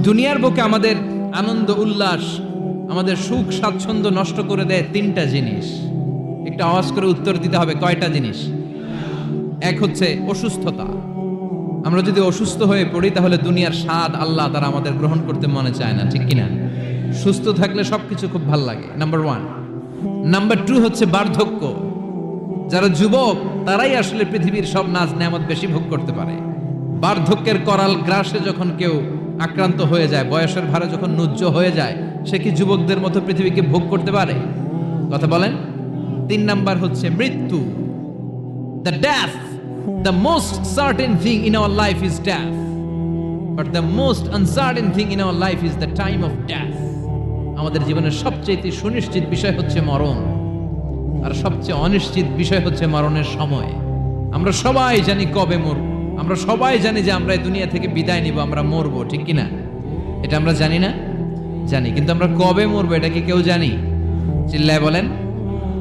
দুনিয়ার বুকে আমাদের আনন্দ উল্লাস, আমাদের সুখ স্বাচ্ছন্দ্য নষ্ট করে দেয় তিনটা জিনিস। একটা আওয়াজ করে উত্তর দিতে হবে, কয়টা জিনিস? এক হচ্ছে অসুস্থতা। আমরা যদি অসুস্থ হয়ে পড়ি তাহলে দুনিয়ার স্বাদ আল্লাহ তারা আমাদের গ্রহণ করতে মনে চায় না, ঠিক কিনা? সুস্থ থাকলে সবকিছু খুব ভালো লাগে, নাম্বার ওয়ান। নাম্বার টু হচ্ছে বার্ধক্য। যারা যুবক তারাই আসলে পৃথিবীর সব নাজ নেয়ামত বেশি ভোগ করতে পারে। বার্ধক্যের করাল গ্রাসে যখন কেউ আক্রান্ত হয়ে যায়, বয়সের ভারে যখন নুজ্জ হয়ে যায়, সে কি যুবকদের মতো পৃথিবীকে ভোগ করতে পারে? কথা বলেন। তিন নাম্বার হচ্ছে মৃত্যু, the death. The most certain thing in our life is death, but the most uncertain thing in our life is the time of death. আমাদের জীবনের সবচেয়ে সুনিশ্চিত বিষয় হচ্ছে মরণ, আর সবচেয়ে অনিশ্চিত বিষয় হচ্ছে মরণের সময়। আমরা সবাই জানি কবে মরব, আমরা সবাই জানি যে আমরা এই দুনিয়া থেকে বিদায় নিব, আমরা মরবো, ঠিক কিনা? এটা আমরা জানি না? জানি, কিন্তু আমরা কবে মরবো এটা কি কেউ জানি? চিল্লায় বলেন।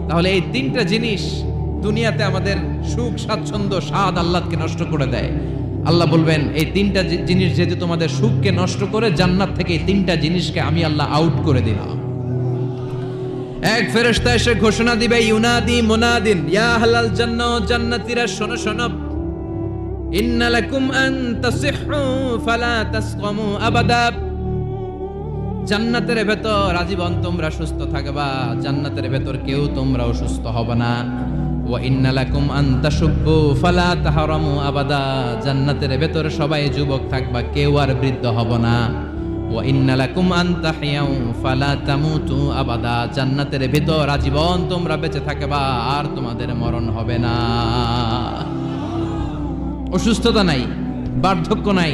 তাহলে এই তিনটা জিনিস দুনিয়াতে আমাদের সুখ স্বাচ্ছন্দ্য স্বাদ আল্লাহকে নষ্ট করে দেয়। আল্লাহ বলবেন এই তিনটা জিনিস যেহেতু তোমাদের সুখকে নষ্ট করে, জান্নাত থেকে এই তিনটা জিনিসকে আমি আল্লাহ আউট করে দিলাম। এক ফেরেশতা এসে ঘোষণা দিবে, ইউনাদি মুনাদিন ইয়া আহলাল জান্নাহ, জান্নাতীরা শোনো শোনো, ইন্না লাকুম আন তাসিহু ফালা তাসকামু আবাদা। জান্নাতের ভেতর আজীবন তোমরা সুস্থ থাকবা, জান্নাতের ভেতর কেউ তোমরা অসুস্থ হবে না। ওয়া ইন্না লাকুম আন তাশুব্বু ফালা তাহরামু আবাদা। জান্নাতের ভেতর সবাই যুবক থাকবা, কেউ আর বৃদ্ধ হবে না। ওয়া ইন্না লাকুম আন তাহিয়াউ ফালা তামুতু আবাদা। জান্নাতের ভেতর আজীবন তোমরা বেঁচে থাকবা, আর তোমাদের মরণ হবে না। অসুস্থতা নাই, বার্ধক্য নাই,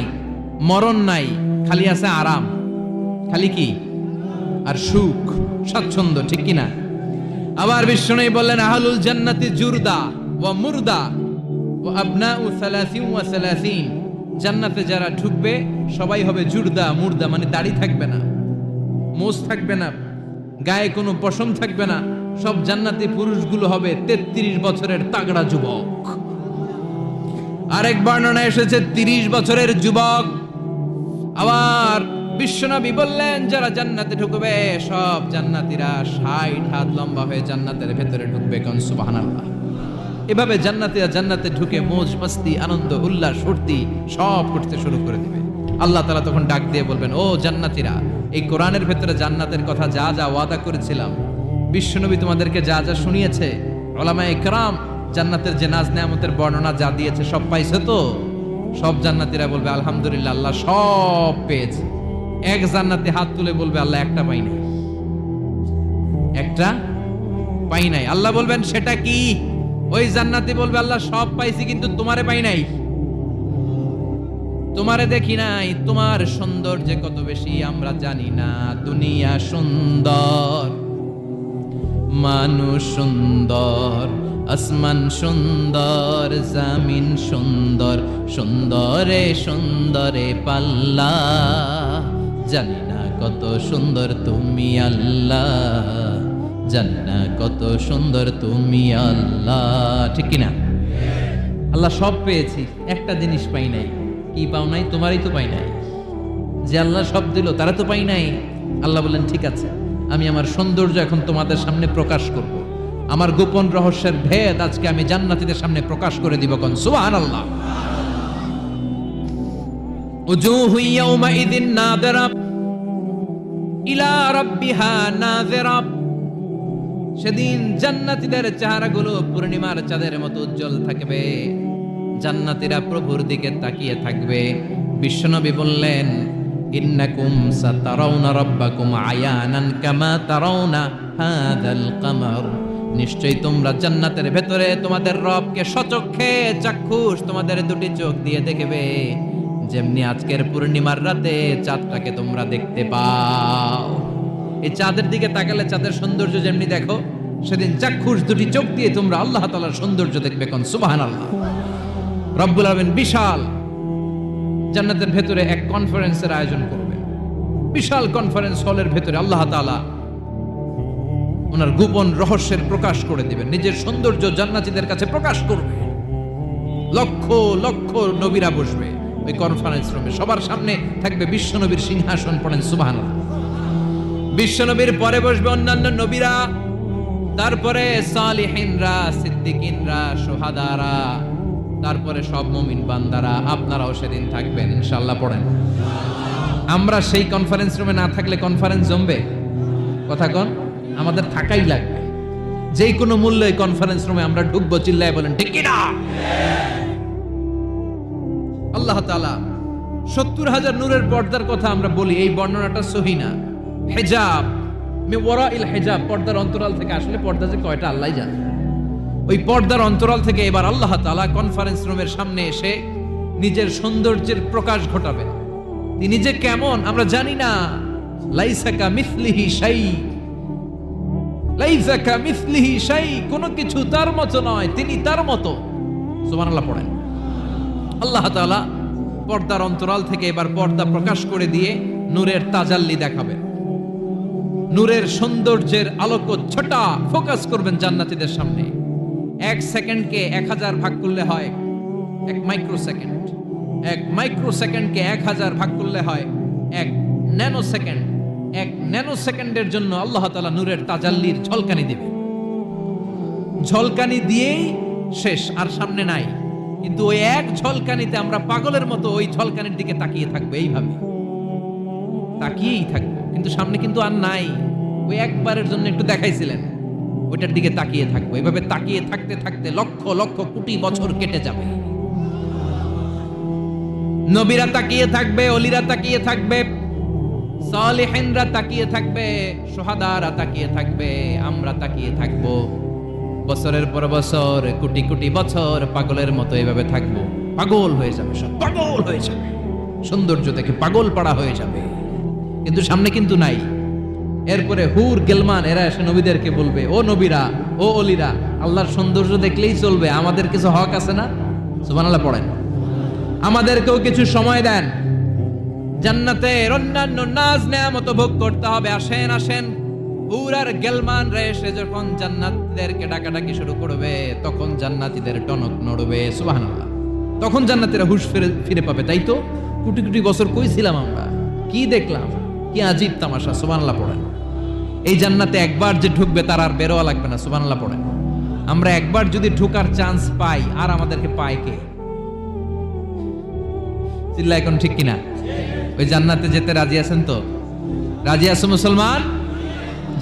মরণ নাই, খালি আছে আরাম। খালি কি? আর সুখ স্বাচ্ছন্দ্য, ঠিক কিনা? আবার বিশ্বনবী বললেন, আহলুল জান্নাতি জুরদা ওয়া মুরদা ওয়া আবনাউ 30 ওয়া 30। জান্নাতে যারা ঢুকবে সবাই হবে জুরদা মুরদা, মানে দাড়ি থাকবে না, মোজ থাকবে না, গায়ে কোনো পশম থাকবে না। সব জান্নাতি পুরুষগুলো হবে 33 বছরের তাগড়া যুবক। আরেক বর্ণনা এসেছে 30 বছরের যুবক। আবার বিশ্বনবী বললেন, যারা জান্নাতে ঢুকবে সব জান্নাতীরা 60 হাত লম্বা হয়ে জান্নাতের ভেতরে ঢুকবে। কোন সুবহানাল্লাহ। এভাবে জান্নাতীরা জান্নাতে ঢুকে মৌজ মস্তি আনন্দ উল্লাস ফুর্তি সব করতে শুরু করে দিবে। আল্লাহ তাআলা তখন ডাক দিয়ে বলবেন, ও জান্নাতীরা, এই কোরআনের ভেতরে জান্নাতের কথা যা যা ওয়াদা করেছিলাম, বিশ্বনবী তোমাদেরকে যা যা শুনিয়েছে, উলামায়ে কেরাম জান্নাতের যে নাজ নেয়ামতের বর্ণনা যা দিয়েছে সব পাইছো তো? সব জান্নাতীরা বলবে আলহামদুলিল্লাহ, আল্লাহ সব পেয়েছে। এক জান্নাতি হাত তুলে বলবে, আল্লাহ একটা পাই নাই, একটা পাই নাই। আল্লাহ বলবেন, সেটা কি? ওই জান্নাতি বলবে, আল্লাহ সব পাইছি কিন্তু তোমারে পাই নাই, তোমারে দেখি নাই, তোমার সৌন্দর্য কত বেশি আমরা জানি না। দুনিয়া সুন্দর, মানুষ সুন্দর, আসমান সুন্দর, জামিন সুন্দর, সুন্দরে সুন্দরে পাল্লা, জানি না কত সুন্দর তুমি আল্লাহ, জানি না কত সুন্দর তুমি আল্লাহ, ঠিক কিনা? আল্লাহ সব পেয়েছি, একটা জিনিস পাই নাই। কি পাও নাই? তোমারই তো পাই নাই। যে আল্লাহ সব দিল তারা তো পাই নাই। আল্লাহ বললেন, ঠিক আছে, আমি আমার সৌন্দর্য এখন তোমাদের সামনে প্রকাশ করব। আমার গোপন রহস্যের ভেদ আজকে আমি জান্নাতীদের সামনে প্রকাশ করে দিব। কোন সুবহানাল্লাহ। উজুহু ইয়াউমাইযিন নাযিরা ইলা রাব্বিহা নাযিরা। সেদিন জান্নাতীদের চেহারাগুলো পূর্ণিমার চাঁদের মতো উজ্জ্বল থাকবে। জান্নাতীরা প্রভুর দিকে তাকিয়ে থাকবে। বিশ্বনবী বললেন, ইন্নাকুম সাতারাউনা রাব্বাকুম আয়ানান কামা তারাউনা হাযাল কামার। নিশ্চয়ই তোমরা জান্নাতের ভেতরে তোমাদের রবকে সচক্ষে চাক্ষুষ তোমাদের দুটি চোখ দিয়ে দেখবে, যেমনি আজকের পূর্ণিমার রাতে চাঁদটাকে তোমরা দেখতে পাও। এই চাঁদের দিকে তাকালে চাঁদের সৌন্দর্য যেমনি দেখো, সেদিন চাক্ষুষ দুটি চোখ দিয়ে তোমরা আল্লাহ তাআলার সৌন্দর্য দেখবে। কোন সুবহানাল্লাহ। রব্বুল আলামিন বিশাল জান্নাতের ভেতরে এক কনফারেন্সের আয়োজন করবে। বিশাল কনফারেন্স হলের ভেতরে আল্লাহ তাআলা ওনার গোপন রহস্যের প্রকাশ করে দিবেন, নিজের সৌন্দর্য জান্নাতীদের কাছে প্রকাশ করবে। লক্ষ লক্ষ নবীরা বসবে, ওই কনফারেন্স রুমে। সবার সামনে থাকবে বিশ্বনবীর সিংহাসন, পড়েন সুবহানাল্লাহ। বিশ্বনবীর পরে বসবে অন্যান্য নবীরা, তারপরে সালিহিনরা, সিদ্দিকিনরা, শুহাদারা, তারপরে সব মুমিন বান্দারা। আপনারাও সেদিন থাকবেন ইনশাআল্লাহ, পড়েন। আমরা সেই কনফারেন্স রুমে না থাকলে কনফারেন্স জমবে? কথা কোন? আমাদের থাকাই লাগবে, যে কোনো মূল্যে কনফারেন্স রুমে আমরা ঢুকবো। চিল্লায় বলেন ঠিক কি না? আল্লাহ তাআলা 70,000 নূরের পর্দার কথা আমরা বলি, এই বর্ণনাটা সহি না। হিজাব মে ওয়ারাইল হিজাব, পর্দার অন্তরাল থেকে, আসলে পর্দা যে কয়টা আল্লাহই জানে। ওই পর্দার অন্তরাল থেকে এবার আল্লাহ তাআলা কনফারেন্স রুমের সামনে এসে নিজের সৌন্দর্যের প্রকাশ ঘটাবেন। তিনি যে কেমন আমরা জানি না। লাইসা কামিসলিহি শাই, লাইসা কামিসলিহি শাই, কোনো কিছু তার মতো নয়, তিনি তার মতো। সুবহানাল্লাহ, পড়েন। আল্লাহ তাআলা পর্দার অন্তরাল থেকে এবার পর্দা প্রকাশ করে দিয়ে নূরের তাজাল্লি দেখাবেন। নূরের সৌন্দর্যের আলোকচ্ছটা ফোকাস করবেন জান্নাতীদের সামনে। 1 সেকেন্ডকে 1000 ভাগ করলে হয় 1 মাইক্রো সেকেন্ড। 1 মাইক্রো সেকেন্ডকে 1000 ভাগ করলে হয় 1 ন্যানো সেকেন্ড। 1 ন্যানো সেকেন্ডের জন্য আল্লাহ তাআলা নূরের তাজাল্লির ঝলকানি দিবেন। ঝলকানি দিয়েই শেষ, আর সামনে নাই। কিন্তু ওই এক ঝলকানিতে আমরা পাগলের মতো ওই ঝলকানির দিকে তাকিয়ে থাকবো, এইভাবে তাকিয়েই থাকবো। কিন্তু সামনে কিন্তু আর নাই, ওই একবারের জন্য একটু দেখাইছিলেন, ওইটার দিকে তাকিয়ে থাকবো। এইভাবে তাকিয়ে থাকতে থাকতে লক্ষ লক্ষ কোটি বছর কেটে যাবে। নবীরা তাকিয়ে থাকবে, অলিরা তাকিয়ে থাকবে, সালিহিনরা তাকিয়ে থাকবে, শুহাদারা তাকিয়ে থাকবে, আমরা তাকিয়ে থাকবো। বছরের পর বছর, কোটি কোটি বছর পাগলের মতো এভাবে থাকবো। পাগল হয়ে যাবে, সব পাগল হয়ে যাবে, সৌন্দর্য দেখে পাগল পাড়া হয়ে যাবে। কিন্তু সামনে কিন্তু নাই। এরপরে হুর গেলমান এরা এসে নবীদেরকে বলবে, ও নবীরা, ও অলিরা, আল্লাহর সৌন্দর্য দেখলেই চলবে, আমাদের কিছু হক আছে না? সুবহানাল্লাহ, পড়েন। আমাদেরকেও কিছু সময় দেন, জান্নাতের অন্যান্য নাজ নেয়ামত ভোগ করতে হবে। আসেন আসেন। হুর আর গেলমান রে এসে যখন জান্নাতীদেরকে ডাকাডাকি শুরু করবে, তখন জান্নাতীদের টনক নড়বে। সুবহানাল্লাহ। তখন জান্নাতীরা হুঁশ ফিরে পাবে। তাই তো কোটি কোটি বছর কই ছিলাম আমরা, কি দেখলাম, কি আজীব তামাশা। সুবহানাল্লাহ, পড়েন। এই জান্নাতে একবার যে ঢুকবে তার আর বেরোয়া লাগবে না। সুবহানাল্লাহ, পড়েন। আমরা একবার যদি ঢোকার চান্স পাই, আর আমাদেরকে পায় কে? চিল্লা এখন ঠিক কিনা? ওই জান্নাতে যেতে রাজি আছেন তো? রাজি আছো মুসলমান?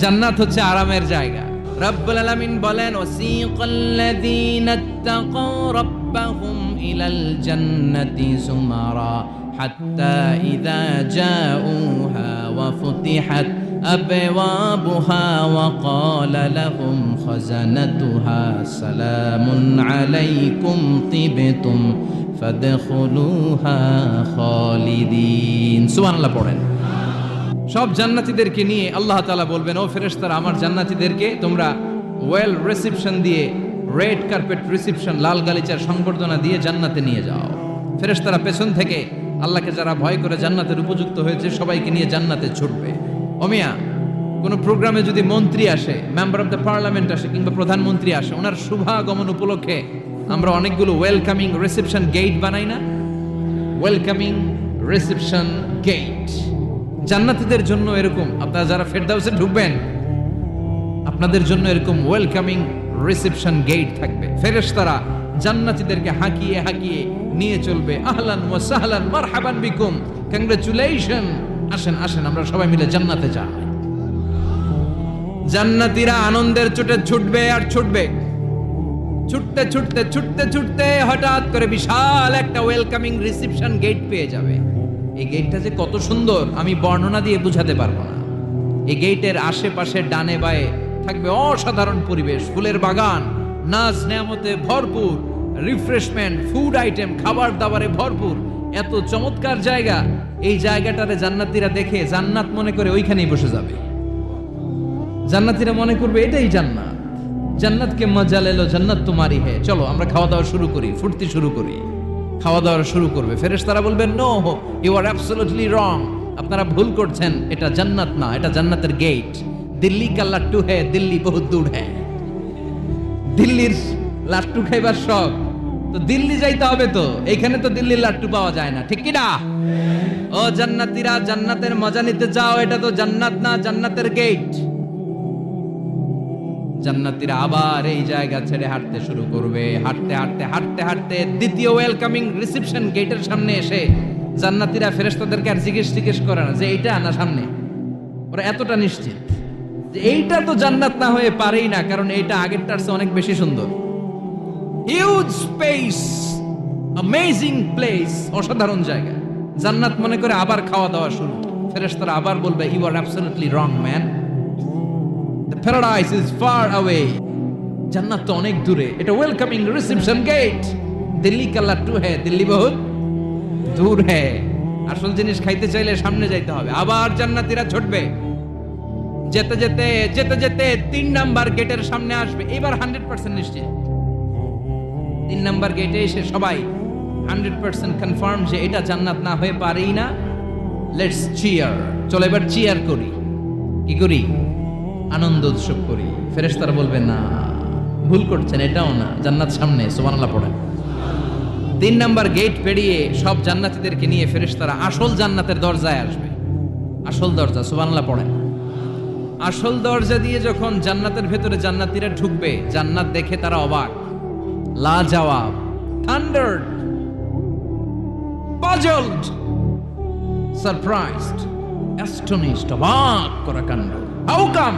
জান্নাত হচ্ছে আরামের জায়গা। রব্বুল আলামিন বলেন, ওয়াসিকাল্লাযীনা ইত্তাকাউ রাব্বাহুম ইলাল জান্নাতি যুমারা হাত্তা ইযা জাউহা ওয়া ফুতিহাত আবওয়াবুহা ওয়া ক্বালা লাহুম খাযানাতুহা সালামুন আলাইকুম তিবতুম ফাদখুলুহা খালিদিন। সুবহানাল্লাহ, পড়েন। সব জান্নাতীদেরকে নিয়ে আল্লাহ তাআলা বলবেন, ও ফেরেশতারা, আমার জান্নাতীদেরকে তোমরা ওয়েল রিসেপশন দিয়ে, রেড কার্পেট রিসেপশন, লাল গালিচার সংবর্ধনা দিয়ে জান্নাতে নিয়ে যাও। ফেরেশতারা পেছন থেকে আল্লাহকে যারা ভয় করে জান্নাতের উপযুক্ত হয়েছে সবাইকে নিয়ে জান্নাতে ছুটবে। ওমিয়া, কোনো প্রোগ্রামে যদি মন্ত্রী আসে, মেম্বার অফ দ্য পার্লামেন্ট আসে, কিংবা প্রধানমন্ত্রী আসে, ওনার শুভাগমন উপলক্ষে আমরা অনেকগুলো ওয়েলকামিং রিসেপশন গেট বানাই না? ওয়েলকামিং রিসেপশন গেট জান্নাতীদের জন্য এরকম। আপনারা যারা ফেরদাউসে ঢুকবেন, আপনাদের জন্য এরকম ওয়েলকামিং রিসেপশন গেট থাকবে। ফেরেশতারা জান্নাতীদেরকে হাঁকিয়ে হাঁকিয়ে নিয়ে চলবে। আহলান ওয়া সাহলান, মারহাবান বিকুম, কংগ্রাচুলেশন, আসেন আসেন, আমরা সবাই মিলে জান্নাতে যাই। জান্নাতীরা আনন্দের চোটে ছুটবে আর ছুটবে। ছুটতে ছুটতে ছুটতে ছুটতে হঠাৎ করে বিশাল একটা ওয়েলকামিং রিসেপশন গেট পেয়ে যাবে। এই গেটটা যে কত সুন্দর আমি বর্ণনা দিয়ে বোঝাতে পারবো না। এই গেটের আশেপাশে ডানে বায়ে থাকবে অসাধারণ পরিবেশ, ফুলের বাগান, নাজ নেয়ামতে ভরপুর, রিফ্রেশমেন্ট, ফুড আইটেম, খাবার দাবারে ভরপুর। এত চমৎকার জায়গা। এই জায়গাটারে জান্নাতীরা দেখে জান্নাত মনে করে ওইখানেই বসে যাবে। জান্নাতীরা মনে করবে এটাই জান্নাত। জান্নাতকে মজা লেলো, জান্নাত তোমারই হে, চলো আমরা খাওয়া দাওয়া শুরু করি, ফুর্তি শুরু করি। খাওয়া দাওয়া শুরু করবে। ফেরেশতারা বলবেন, no, you are absolutely wrong, আপনারা ভুল করছেন, এটা জান্নাত না, এটা জান্নাতের গেট। দিল্লি কা লাট্টু হ্যায়, দিল্লি বহুত দূর হ্যায়। দিল্লির লাট্টু খাইবার শখ, তো দিল্লি যাইতে হবে, তো এইখানে তো দিল্লির লাট্টু পাওয়া যায় না, ঠিক কি না? ও জান্নাতীরা, জান্নাতের মজা নিতে যাও, এটা তো জান্নাত না, জান্নাতের গেট। জান্নাতীরা আবার এই জায়গা ছেড়ে হাঁটতে শুরু করবে। হাঁটতে হাঁটতে হাঁটতে হাঁটতে দ্বিতীয় ওয়েলকামিং রিসেপশন গেটের সামনে এসে জান্নাতীরা ফেরেশতাদেরকে আর জিজ্ঞেস করে না যে এইটা না সামনে, ওরা এতটা নিশ্চিত যে এইটা তো জান্নাত না হয়ে পারেই না, কারণ এইটা আগেরটার চেয়ে অনেক বেশি সুন্দর। হিউজ স্পেস, অ্যামেজিং প্লেস, অসাধারণ জায়গা। জান্নাত মনে করে আবার খাওয়া দাওয়া শুরু। ফেরেশতারা আবার বলবে, you are absolutely wrong man, the paradise is far away. জান্নাত তো অনেক দূরে, এটা ওয়েলকামিং রিসেপশন গেট। দিল্লি কা লাট্টু হ্যায়, দিল্লি বহুত দূর হ্যায়। আসল জিনিস খাইতে চাইলে সামনে যাইতে হবে। আবার জান্নাতীরা ছুটবে, যেতে যেতে যেতে যেতে 3 নাম্বার গেটের সামনে আসবে। এবার 100% নিশ্চিত। 3 নাম্বার গেটে এসে সবাই 100% কনফার্ম যে এটা জান্নাত না হয়ে পারেই না। লেটস চিয়ার, চলো এবার চিয়ার করি। কি করি? আনন্দ উৎসব করি। ফেরেশতারা বলবে, না, ভুল করছেন, এটাও না, জান্নাত সামনে। সুবহানাল্লাহ পড়েন। 3 নাম্বার গেট পেরিয়ে সব জান্নাতীদেরকে নিয়ে ফেরেশতারা আসল জান্নাতের দরজায় আসবে। আসল দরজা, সুবহানাল্লাহ পড়েন। আসল দরজা দিয়ে যখন জান্নাতের ভেতরে জান্নাতীরা ঢুকবে, জান্নাত দেখে তারা অবাক, লাজবাব, থান্ডার্ড, পাজলড, সারপ্রাইজড, অ্যাস্টনিশড, অবাক করা কাণ্ড। How come,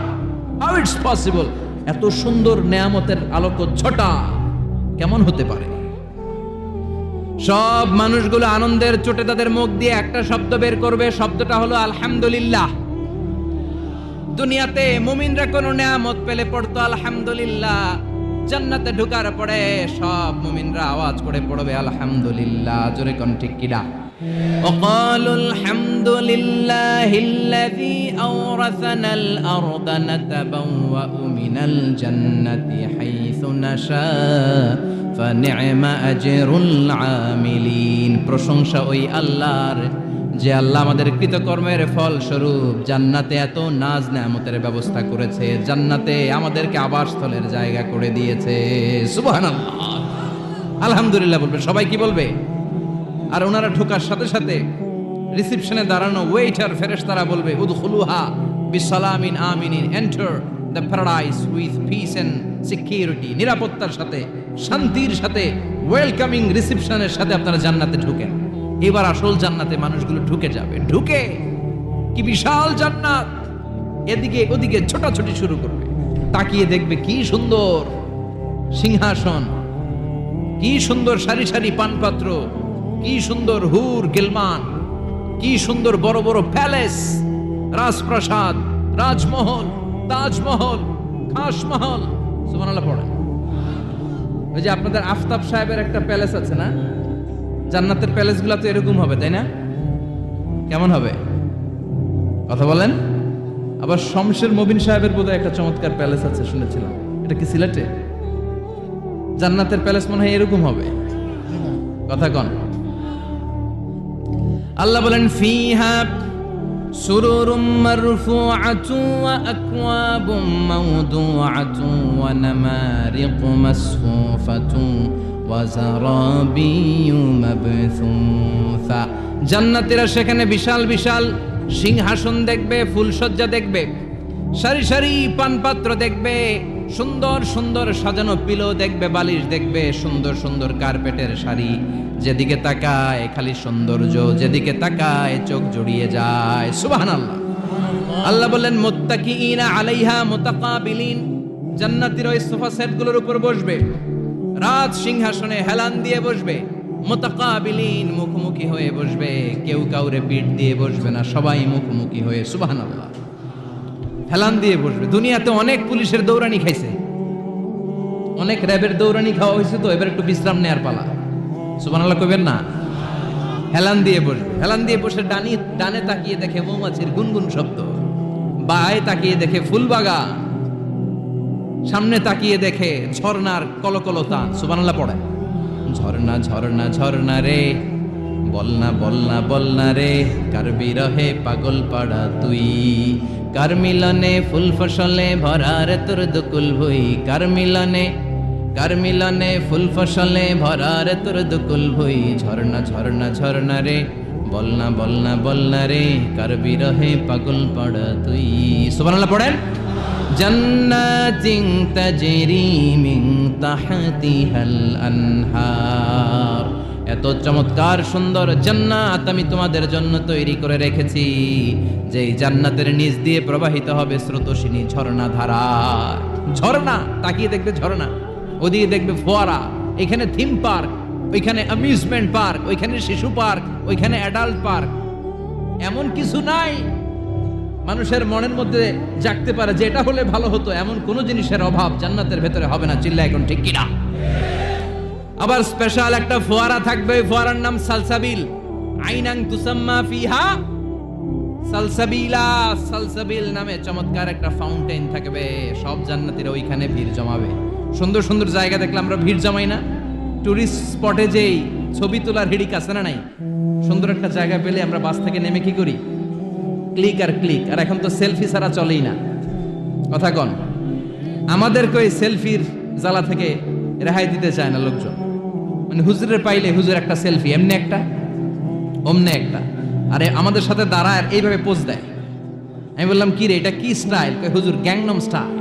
how it's possible, এত সুন্দর নেয়ামতের আলোকচ্ছটা কেমন হতে পারে? সব মানুষগুলো আনন্দের চোটে তাদের মুখ দিয়ে একটা শব্দ বের করবে, শব্দটা হলো আলহামদুলিল্লাহ। দুনিয়াতে মুমিনরা কোনো নেয়ামত পেলে পড়তো আলহামদুলিল্লাহ, জান্নাতে ঢোকার পরে সব মুমিনরা আওয়াজ করে পড়বে আলহামদুলিল্লাহ। জোরে কোন ঠিক কিনা? وقالوا الحمد لله الذي أورثنا الأرض نتبوأ من الجنة حيث نشاء فنعم أجر العاملين। প্রশংসা ওই আল্লাহর, যে আল্লাহ আমাদের কৃতকর্মের ফল স্বরূপ জান্নাতে এত নাজ নেয়ামতের ব্যবস্থা করেছে, জান্নাতে আমাদেরকে আবাসস্থলের জায়গা করে দিয়েছে। সুবহানাল্লাহ, আলহামদুলিল্লাহ বলবে সবাই। কি বলবে? আর ওনারা ঢোকার সাথে সাথে রিসেপশনে দাঁড়ানো ওয়েটার ফেরেশতারা বলবে, উদখুলুহা বিসালামিন আমিনিন, enter the paradise with peace and security. নিরাপত্তার সাথে, শান্তির সাথে, ওয়েলকামিং রিসেপশনের সাথে আপনারা জান্নাতে ঢুকেন। এবার আসল জান্নাতে মানুষগুলো ঢুকে যাবে। ঢুকে কি বিশাল জান্নাত, এদিকে ওদিকে ছোটাছুটি শুরু করবে। তাকিয়ে দেখবে কি সুন্দর সিংহাসন, কি সুন্দর সারি সারি পানপাত্র, কি সুন্দর হুর গিলমান, কি সুন্দর বড় বড় প্যালেস, রাজপ্রাসাদ, রাজমহল, তাজমহল, খাসমহল। সুবহানাল্লাহ পড়েন। ওই যে আপনাদের আফতাব সাহেবের একটা প্যালেস আছে না, জান্নাতের প্যালেসগুলো তো এরকম হবে, তাই না? কেমন হবে কথা বলেন? আবার শমশের মবিন সাহেবের বোধহয় একটা চমৎকার প্যালেস আছে শুনেছিলাম, এটা কি সিলেটে? জান্নাতের প্যালেস মনে হয় এরকম হবে। কথা কন। আল্লাহ বলেন, ফিহা সুরুরুম মারফুআতু ওয়া আকওয়াবুম মাওদুআতু ওয়া নামারিকু মাসফুফাতু ওয়া যারাবিয়্যু মাবথুসা। জান্নাতীরা সেখানে বিশাল বিশাল সিংহাসন দেখবে, ফুলসজ্জা দেখবে, সারি সারি পানপাত্র দেখবে, সুন্দর সুন্দর সাজানো পিলো দেখবে, বালিশ দেখবে, সুন্দর সুন্দর কার্পেটের শাড়ি। যেদিকে তাকায় খালি সৌন্দর্য, যেদিকে তাকায় চোখ জড়িয়ে যায়। সুবহানাল্লাহ। আল্লাহ বললেন, মুত্তাকিইনা আলাইহা মুতাকাবিলিন। জান্নাতীরা ওই সোফা সেটগুলোর উপর বসবে, রাজ সিংহাসনে হেলান দিয়ে বসবে। মুতাকাবিলিন, মুখোমুখি হয়ে বসবে, কেউ কাউরে পিঠ দিয়ে বসবে না, সবাই মুখোমুখি হয়ে। সুবহানাল্লাহ। হেলান দিয়ে বসবে। দুনিয়াতে অনেক পুলিশের দৌড়ানি খাইছে, অনেক র্যাবের দৌড়ানি খাওয়া হয়েছে, তো এবার একটু বিশ্রাম নেয়ার পালা। সুবহানাল্লাহ কইবেন না? হেলান দিয়ে বসবে। হেলান দিয়ে বসে ডানে তাকিয়ে দেখে মৌমাছির গুনগুন শব্দ, বায়ে তাকিয়ে দেখে ফুলবাগান, সামনে তাকিয়ে দেখে ঝর্ণার কলকলতা। সুবহানাল্লাহ পড়ে। ঝর্ণা ঝর্ণা ঝর্ণা রে, বলনা বলনা বলনা রে, কার বিরহে পাগল পাড়া তুই, কার মিলনে ফুল ফসলে ভরা রে তোর দুকুল ভুই, কার মিলনে কার মিলনে ফুল ফসলে ভরার তোর দুকুল ভুই, ঝর্ণা ঝর্ণা ঝর্ণা রে, বলনা বলনা বলনা রে, কার বিরহে পাগল পড়া তুই। সুবহানাল্লাহ পড়েন। জান্নাতিন তাজরি মিন তাহতিহাল আনহার, এত চমৎকার সুন্দর জান্নাত আমি তোমাদের জন্য তৈরি করে রেখেছি, যেই জান্নাতের নিচ দিয়ে প্রবাহিত হবে স্রোতস্বিনী ঝর্ণা ধারা। ঝর্ণা, তাকিয়ে দেখবে ঝর্ণা, ওদিকে দেখবে ফোয়ারা, এখানে থিম পার্ক, ওইখানে অ্যামিউজমেন্ট পার্ক, ওইখানে শিশু পার্ক, ওইখানে অ্যাডাল্ট পার্ক। এমন কিছু নাই মানুষের মনের মধ্যে জাগতে পারে যে এটা হলে ভালো হতো, এমন কোন জিনিসের অভাব জান্নাতের ভেতরে হবে না। চিল্লা এখন ঠিক কিনা? আবার স্পেশাল একটা ফোয়ারা থাকবে, ওই ফোয়ারার নাম সালসাবিল। আইনাং তুসাম্মা ফিহা সালসাবিলা, সালসাবিল নামে চমৎকার একটা ফাউন্টেন থাকবে। সব জান্নাতীরা ওইখানে ভিড় জমাবে। সুন্দর সুন্দর জায়গা দেখলে আমরা ভিড় জমাই না? টুরিস্ট স্পটে যেই ছবি তোলার হিড়িক আছে না নাই? সুন্দর একটা জায়গা পেলে আমরা বাস থেকে নেমে কি করি? ক্লিক আর ক্লিক। আর এখন তো সেলফি ছাড়া চলেই না, কথা কন। আমাদেরকে ওই সেলফির জ্বালা থেকে রেহাই দিতে চায় না লোকজন। মানে হুজুরের পাইলে হুজুর একটা সেলফি, এমনি একটা অমনে একটা, আরে আমাদের সাথে দাঁড়ায় এইভাবে পোজ দেয়। আমি বললাম কি রে এটা কি স্টাইল? হুজুর গ্যাংনম স্টাইল।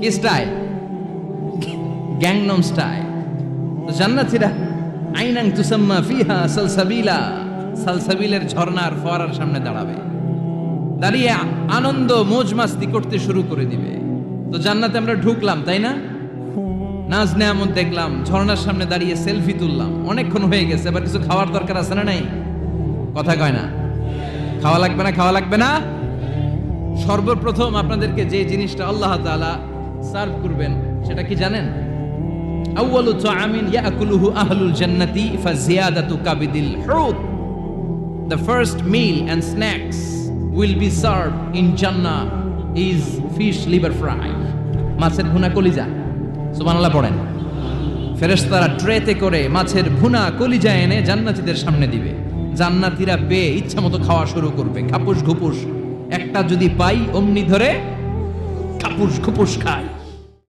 কি স্টাইল? Gangnam style. তো জান্নাতীরা আইনাং তুসাম্মা ফিহা সালসাবিলা, সালসাবিলের ঝর্ণার ফোয়ারার সামনে দাঁড়াবে, দাঁড়িয়ে আনন্দ মৌজ মাস্তি করতে শুরু করে দিবে। তো জান্নাতে আমরা ঢুকলাম, তাই না? নাজ নেয়ামত দেখলাম, ঝর্ণার সামনে দাঁড়িয়ে সেলফি তুললাম, অনেকক্ষণ হয়ে গেছে, এবার কিছু খাওয়ার দরকার আছে না নাই? কথা কয় না? খাওয়া লাগবে না? খাওয়া লাগবে না? সর্বপ্রথম আপনাদেরকে যে জিনিসটা আল্লাহ তাআলা সার্ভ করবেন সেটা কি জানেন? আউয়ালু তাআমিন ইয়াকুলুহু আহলুল জান্নাতি ফাজিয়াদাতু কাবিদিল হুত। The first meal and snacks will be served in Jannah is fish liver fry, মাছের ভুনা কলিজা। সুবহানাল্লাহ পড়েন। ফেরেশতারা ট্রেতে করে মাছের ভুনা কলিজা এনে জান্নাতীদের সামনে দিবে। জান্নাতীরা পেয়ে ইচ্ছা মতো খাওয়া শুরু করবে, খাপুস খুপুস। একটা যদি পাই অমনি ধরে খাপুস খুপুস খায়।